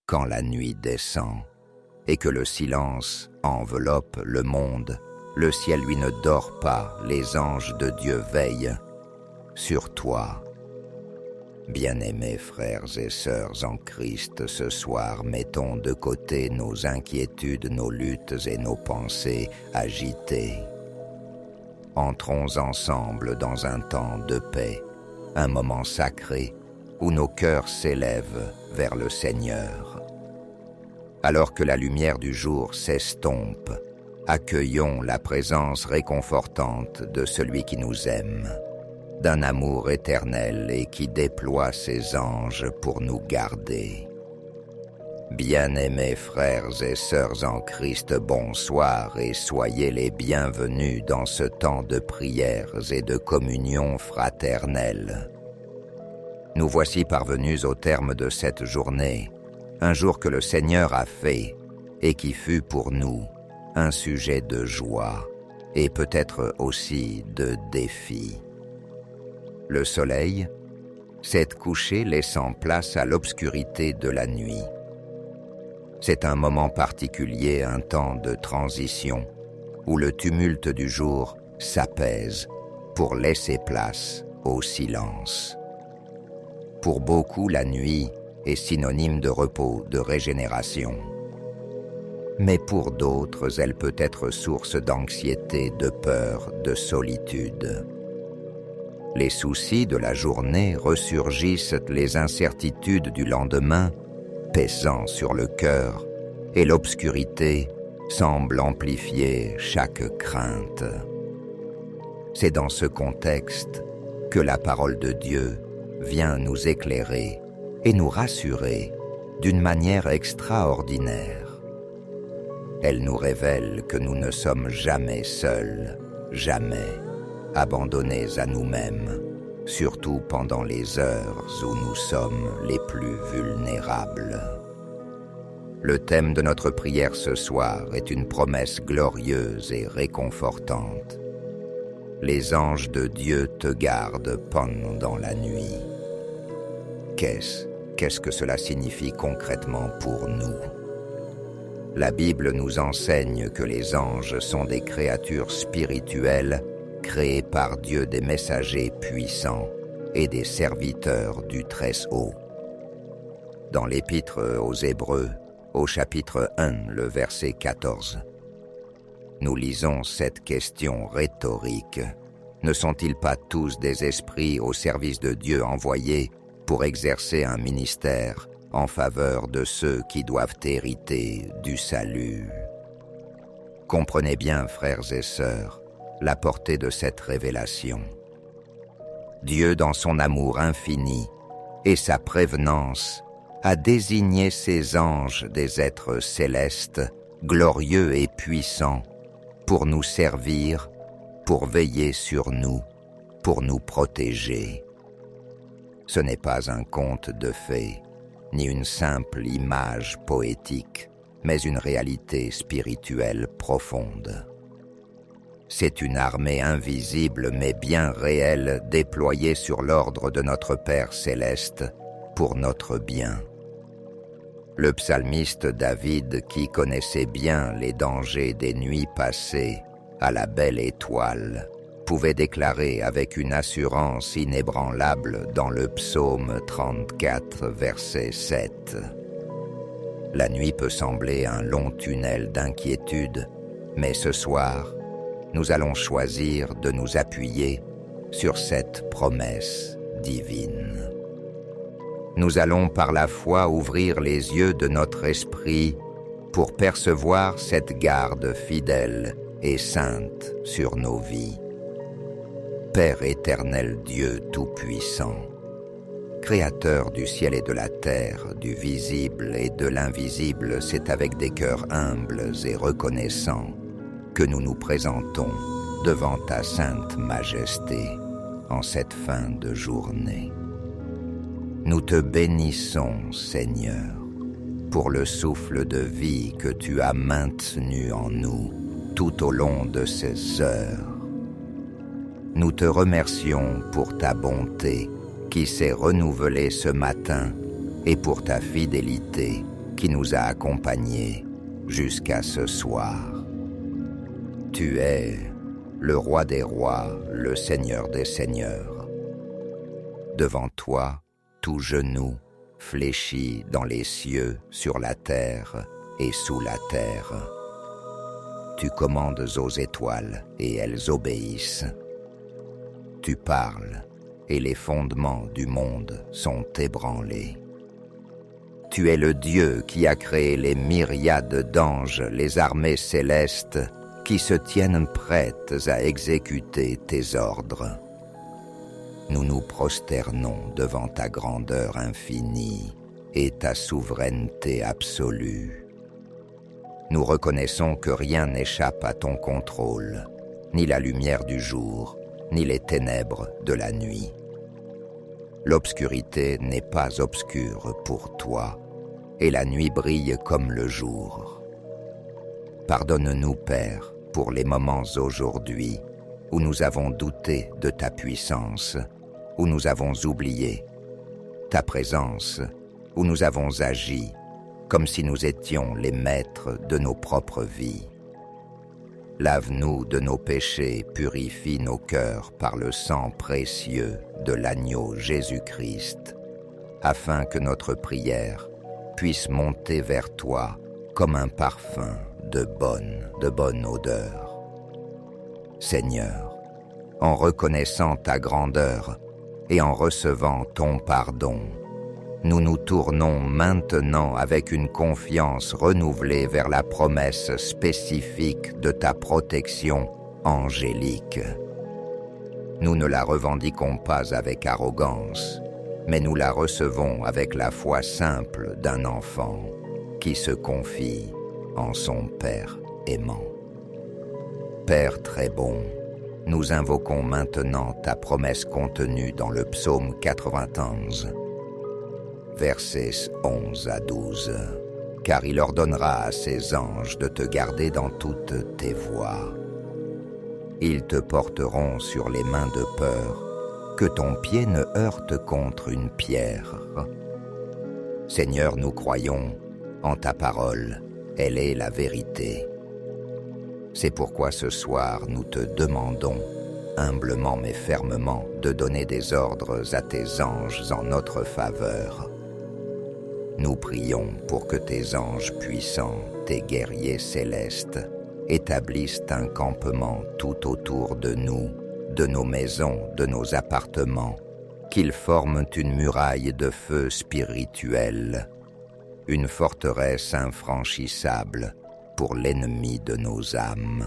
quand la nuit descend et que le silence enveloppe le monde, le ciel lui ne dort pas, les anges de Dieu veillent sur toi. Bien-aimés frères et sœurs en Christ, ce soir, mettons de côté nos inquiétudes, nos luttes et nos pensées agitées. Entrons ensemble dans un temps de paix, un moment sacré où nos cœurs s'élèvent vers le Seigneur. Alors que la lumière du jour s'estompe, accueillons la présence réconfortante de celui qui nous aime, d'un amour éternel et qui déploie ses anges pour nous garder. Bien-aimés frères et sœurs en Christ, bonsoir et soyez les bienvenus dans ce temps de prières et de communion fraternelle. Nous voici parvenus au terme de cette journée, un jour que le Seigneur a fait et qui fut pour nous un sujet de joie et peut-être aussi de défi. Le soleil s'est couché laissant place à l'obscurité de la nuit. C'est un moment particulier, un temps de transition, où le tumulte du jour s'apaise pour laisser place au silence. Pour beaucoup, la nuit est synonyme de repos, de régénération. Mais pour d'autres, elle peut être source d'anxiété, de peur, de solitude. Les soucis de la journée ressurgissent, les incertitudes du lendemain pesant sur le cœur, et l'obscurité semble amplifier chaque crainte. C'est dans ce contexte que la parole de Dieu vient nous éclairer et nous rassurer d'une manière extraordinaire. Elle nous révèle que nous ne sommes jamais seuls, jamais abandonnés à nous-mêmes, surtout pendant les heures où nous sommes les plus vulnérables. Le thème de notre prière ce soir est une promesse glorieuse et réconfortante. Les anges de Dieu te gardent pendant la nuit. Qu'est-ce que cela signifie concrètement pour nous? La Bible nous enseigne que les anges sont des créatures spirituelles créées par Dieu, des messagers puissants et des serviteurs du Très-Haut. Dans l'Épître aux Hébreux, au chapitre 1, le verset 14, nous lisons cette question rhétorique. Ne sont-ils pas tous des esprits au service de Dieu envoyés pour exercer un ministère en faveur de ceux qui doivent hériter du salut? Comprenez bien, frères et sœurs, la portée de cette révélation. Dieu, dans son amour infini et sa prévenance, a désigné ses anges des êtres célestes, glorieux et puissants, pour nous servir, pour veiller sur nous, pour nous protéger. Ce n'est pas un conte de fées, ni une simple image poétique, mais une réalité spirituelle profonde. C'est une armée invisible mais bien réelle déployée sur l'ordre de notre Père céleste pour notre bien. Le psalmiste David, qui connaissait bien les dangers des nuits passées à la belle étoile, pouvait déclarer avec une assurance inébranlable dans le psaume 34, verset 7. La nuit peut sembler un long tunnel d'inquiétude, mais ce soir, nous allons choisir de nous appuyer sur cette promesse divine. Nous allons par la foi ouvrir les yeux de notre esprit pour percevoir cette garde fidèle et sainte sur nos vies. Père éternel Dieu Tout-Puissant, Créateur du ciel et de la terre, du visible et de l'invisible, c'est avec des cœurs humbles et reconnaissants que nous nous présentons devant ta sainte majesté en cette fin de journée. Nous te bénissons, Seigneur, pour le souffle de vie que tu as maintenu en nous tout au long de ces heures. Nous te remercions pour ta bonté qui s'est renouvelée ce matin et pour ta fidélité qui nous a accompagnés jusqu'à ce soir. Tu es le roi des rois, le Seigneur des seigneurs. Devant toi, tout genou fléchit dans les cieux, sur la terre et sous la terre. Tu commandes aux étoiles et elles obéissent. Tu parles et les fondements du monde sont ébranlés. Tu es le Dieu qui a créé les myriades d'anges, les armées célestes qui se tiennent prêtes à exécuter tes ordres. Nous nous prosternons devant ta grandeur infinie et ta souveraineté absolue. Nous reconnaissons que rien n'échappe à ton contrôle, ni la lumière du jour, ni les ténèbres de la nuit. L'obscurité n'est pas obscure pour toi, et la nuit brille comme le jour. Pardonne-nous, Père, pour les moments aujourd'hui où nous avons douté de ta puissance, où nous avons oublié ta présence, où nous avons agi comme si nous étions les maîtres de nos propres vies. Lave-nous de nos péchés, purifie nos cœurs par le sang précieux de l'agneau Jésus-Christ, afin que notre prière puisse monter vers toi comme un parfum de bonne odeur. Seigneur, en reconnaissant ta grandeur et en recevant ton pardon, nous nous tournons maintenant avec une confiance renouvelée vers la promesse spécifique de ta protection angélique. Nous ne la revendiquons pas avec arrogance, mais nous la recevons avec la foi simple d'un enfant qui se confie en son Père aimant. Père très bon, nous invoquons maintenant ta promesse contenue dans le psaume 91, versets 11 à 12. Car il ordonnera à ses anges de te garder dans toutes tes voies. Ils te porteront sur les mains de peur, que ton pied ne heurte contre une pierre. Seigneur, nous croyons en ta parole, elle est la vérité. C'est pourquoi ce soir nous te demandons, humblement mais fermement, de donner des ordres à tes anges en notre faveur. Nous prions pour que tes anges puissants, tes guerriers célestes, établissent un campement tout autour de nous, de nos maisons, de nos appartements, qu'ils forment une muraille de feu spirituel, une forteresse infranchissable pour l'ennemi de nos âmes.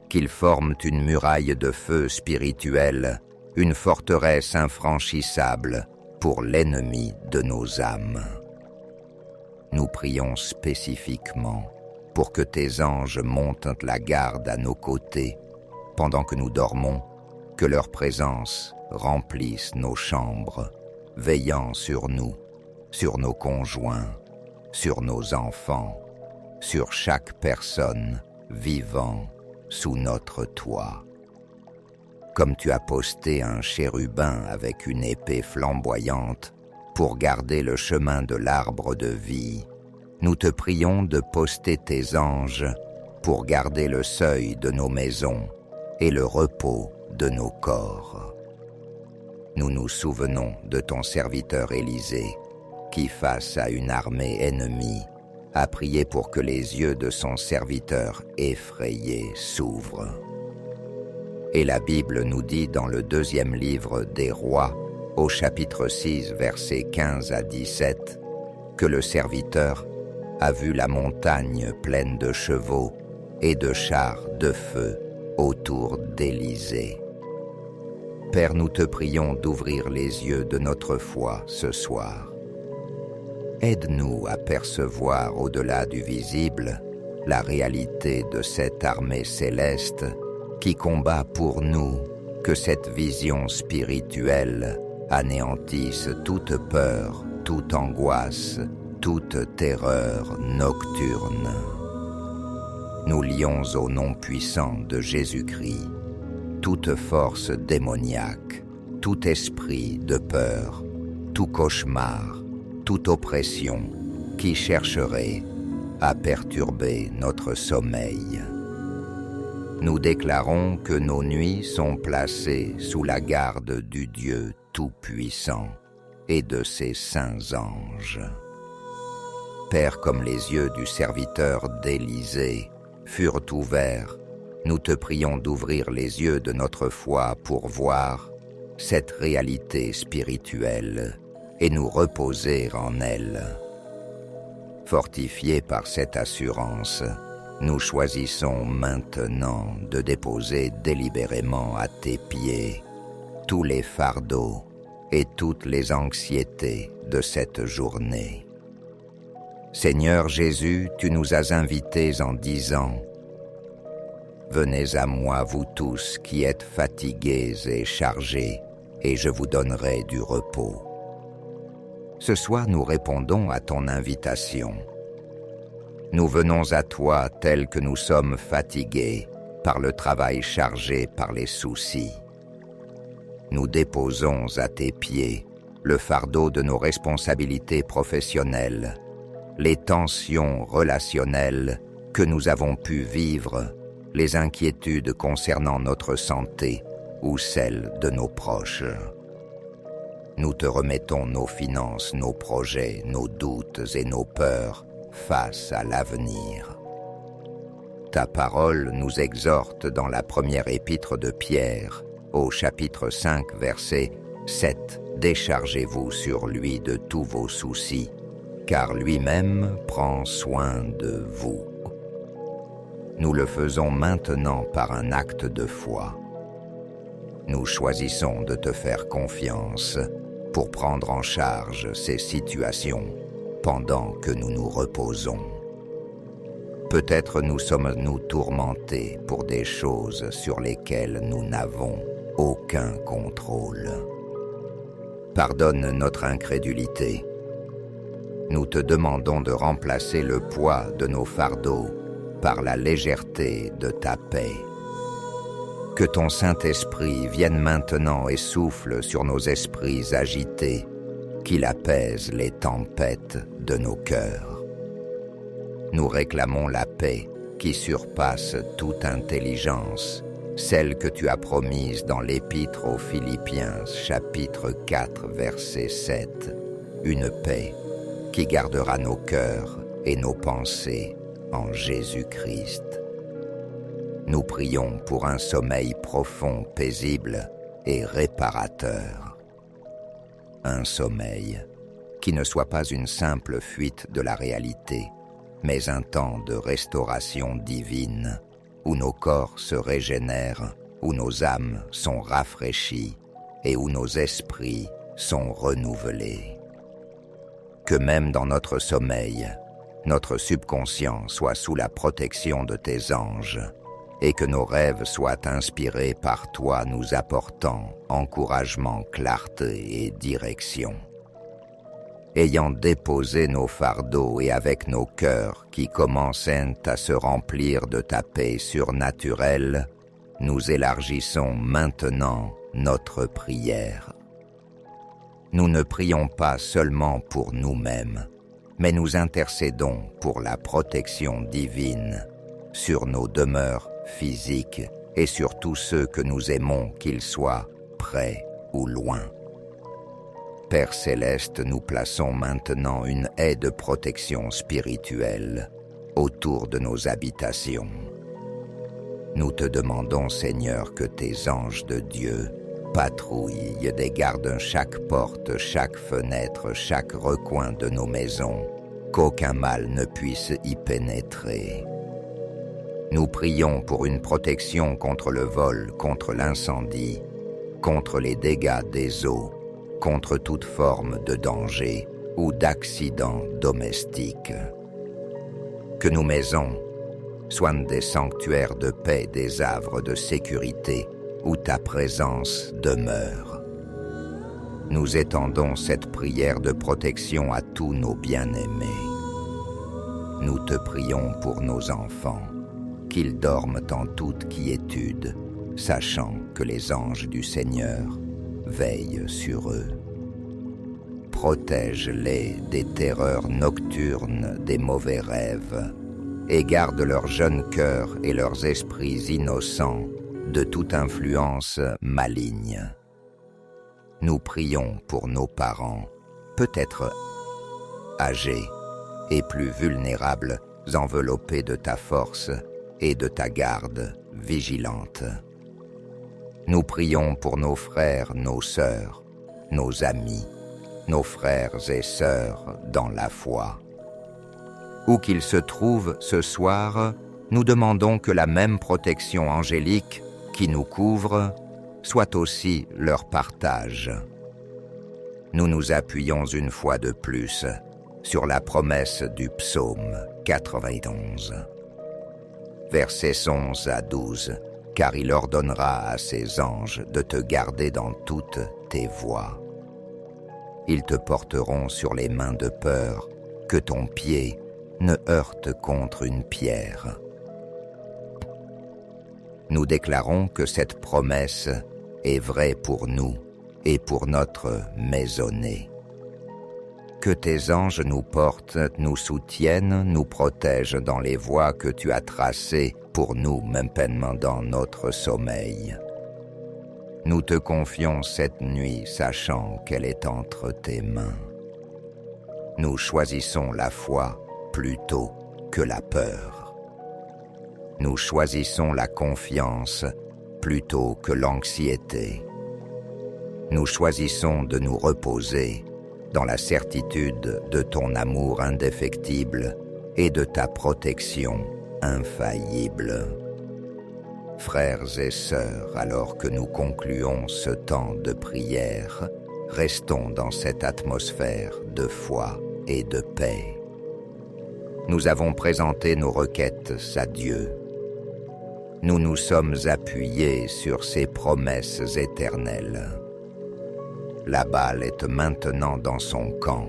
Qu'ils forment une muraille de feu spirituel, une forteresse infranchissable pour l'ennemi de nos âmes. Nous prions spécifiquement pour que tes anges montent la garde à nos côtés pendant que nous dormons, que leur présence remplisse nos chambres, veillant sur nous, sur nos conjoints, sur nos enfants, sur chaque personne vivant sous notre toit. Comme tu as posté un chérubin avec une épée flamboyante pour garder le chemin de l'arbre de vie, nous te prions de poster tes anges pour garder le seuil de nos maisons et le repos de nos corps. Nous nous souvenons de ton serviteur Élisée, qui, face à une armée ennemie, a prié pour que les yeux de son serviteur effrayé s'ouvrent. Et la Bible nous dit dans le 2e livre des Rois, au chapitre 6, versets 15 à 17, que le serviteur a vu la montagne pleine de chevaux et de chars de feu autour d'Élysée. Père, nous te prions d'ouvrir les yeux de notre foi ce soir. Aide-nous à percevoir au-delà du visible la réalité de cette armée céleste qui combat pour nous, que cette vision spirituelle anéantisse toute peur, toute angoisse, toute terreur nocturne. Nous lions au nom puissant de Jésus-Christ toute force démoniaque, tout esprit de peur, tout cauchemar, toute oppression, qui chercherait à perturber notre sommeil. Nous déclarons que nos nuits sont placées sous la garde du Dieu Tout-Puissant et de ses saints anges. Père, comme les yeux du serviteur d'Élisée furent ouverts, nous te prions d'ouvrir les yeux de notre foi pour voir cette réalité spirituelle et nous reposer en elle. Fortifiés par cette assurance, nous choisissons maintenant de déposer délibérément à tes pieds tous les fardeaux et toutes les anxiétés de cette journée. Seigneur Jésus, tu nous as invités en disant « Venez à moi, vous tous qui êtes fatigués et chargés, et je vous donnerai du repos. » Ce soir, nous répondons à ton invitation. Nous venons à toi tels que nous sommes fatigués par le travail chargé par les soucis. Nous déposons à tes pieds le fardeau de nos responsabilités professionnelles, les tensions relationnelles que nous avons pu vivre, les inquiétudes concernant notre santé ou celles de nos proches. Nous te remettons nos finances, nos projets, nos doutes et nos peurs face à l'avenir. Ta parole nous exhorte dans la première épître de Pierre, au chapitre 5, verset 7, « Déchargez-vous sur lui de tous vos soucis, car lui-même prend soin de vous. » Nous le faisons maintenant par un acte de foi. Nous choisissons de te faire confiance pour prendre en charge ces situations pendant que nous nous reposons. Peut-être nous sommes-nous tourmentés pour des choses sur lesquelles nous n'avons aucun contrôle. Pardonne notre incrédulité. Nous te demandons de remplacer le poids de nos fardeaux par la légèreté de ta paix. Que ton Saint-Esprit vienne maintenant et souffle sur nos esprits agités, qu'il apaise les tempêtes de nos cœurs. Nous réclamons la paix qui surpasse toute intelligence, celle que tu as promise dans l'Épître aux Philippiens, chapitre 4, verset 7, une paix qui gardera nos cœurs et nos pensées en Jésus-Christ. Nous prions pour un sommeil profond, paisible et réparateur. Un sommeil qui ne soit pas une simple fuite de la réalité, mais un temps de restauration divine, où nos corps se régénèrent, où nos âmes sont rafraîchies et où nos esprits sont renouvelés. Que même dans notre sommeil, notre subconscient soit sous la protection de tes anges, et que nos rêves soient inspirés par toi, nous apportant encouragement, clarté et direction. Ayant déposé nos fardeaux et avec nos cœurs qui commençaient à se remplir de ta paix surnaturelle, nous élargissons maintenant notre prière. Nous ne prions pas seulement pour nous-mêmes, mais nous intercédons pour la protection divine sur nos demeures physiques et sur tous ceux que nous aimons, qu'ils soient près ou loin. Père céleste, nous plaçons maintenant une haie de protection spirituelle autour de nos habitations. Nous te demandons, Seigneur, que tes anges de Dieu patrouillent et gardent chaque porte, chaque fenêtre, chaque recoin de nos maisons, qu'aucun mal ne puisse y pénétrer. Nous prions pour une protection contre le vol, contre l'incendie, contre les dégâts des eaux, contre toute forme de danger ou d'accident domestique. Que nos maisons soient des sanctuaires de paix, des havres de sécurité où ta présence demeure. Nous étendons cette prière de protection à tous nos bien-aimés. Nous te prions pour nos enfants, qu'ils dorment en toute quiétude, sachant que les anges du Seigneur veillent sur eux. protège-les des terreurs nocturnes des mauvais rêves, et garde leurs jeunes cœurs et leurs esprits innocents de toute influence maligne. Nous prions pour nos parents, peut-être âgés et plus vulnérables, enveloppés de ta force et de ta garde vigilante. Nous prions pour nos frères, nos sœurs, nos amis, nos frères et sœurs dans la foi. Où qu'ils se trouvent ce soir, nous demandons que la même protection angélique qui nous couvre soit aussi leur partage. Nous nous appuyons une fois de plus sur la promesse du psaume 91. Versets 11 à 12, car il ordonnera à ses anges de te garder dans toutes tes voies. Ils te porteront sur les mains de peur, que ton pied ne heurte contre une pierre. Nous déclarons que cette promesse est vraie pour nous et pour notre maisonnée. Que tes anges nous portent, nous soutiennent, nous protègent dans les voies que tu as tracées pour nous, même pendant notre sommeil. Nous te confions cette nuit, sachant qu'elle est entre tes mains. Nous choisissons la foi plutôt que la peur. Nous choisissons la confiance plutôt que l'anxiété. Nous choisissons de nous reposer dans la certitude de ton amour indéfectible et de ta protection infaillible. Frères et sœurs, alors que nous concluons ce temps de prière, restons dans cette atmosphère de foi et de paix. Nous avons présenté nos requêtes à Dieu. Nous nous sommes appuyés sur ses promesses éternelles. La balle est maintenant dans son camp,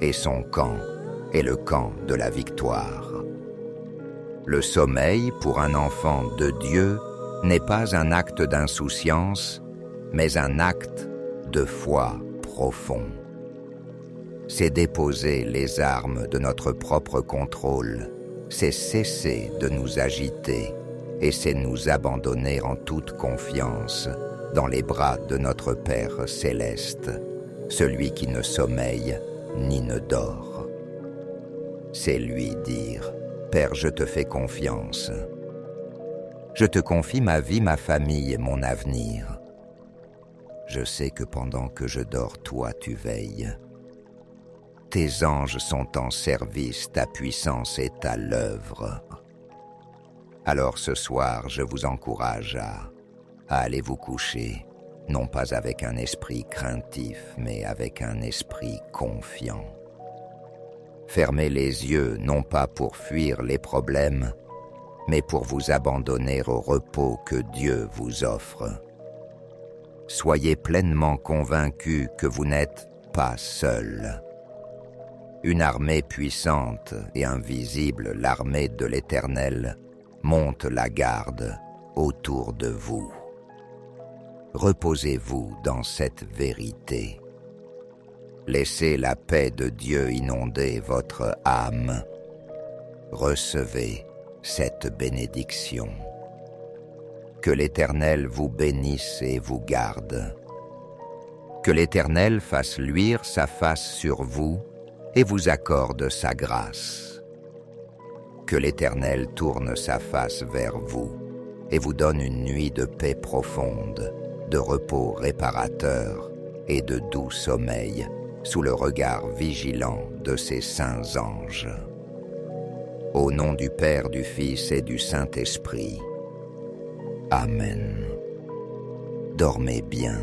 et son camp est le camp de la victoire. Le sommeil, pour un enfant de Dieu, n'est pas un acte d'insouciance, mais un acte de foi profond. C'est déposer les armes de notre propre contrôle, c'est cesser de nous agiter, et c'est nous abandonner en toute confiance dans les bras de notre Père céleste, celui qui ne sommeille ni ne dort. C'est lui dire « Père, je te fais confiance. Je te confie ma vie, ma famille et mon avenir. Je sais que pendant que je dors, toi tu veilles. Tes anges sont en service, ta puissance est à l'œuvre. Alors ce soir, je vous encourage à aller vous coucher, non pas avec un esprit craintif, mais avec un esprit confiant. Fermez les yeux, non pas pour fuir les problèmes, mais pour vous abandonner au repos que Dieu vous offre. Soyez pleinement convaincus que vous n'êtes pas seul. Une armée puissante et invisible, l'armée de l'Éternel, monte la garde autour de vous. Reposez-vous dans cette vérité. Laissez la paix de Dieu inonder votre âme. Recevez cette bénédiction. Que l'Éternel vous bénisse et vous garde. Que l'Éternel fasse luire sa face sur vous et vous accorde sa grâce. Que l'Éternel tourne sa face vers vous et vous donne une nuit de paix profonde, de repos réparateur et de doux sommeil sous le regard vigilant de ses saints anges. Au nom du Père, du Fils et du Saint-Esprit. Amen. Dormez bien.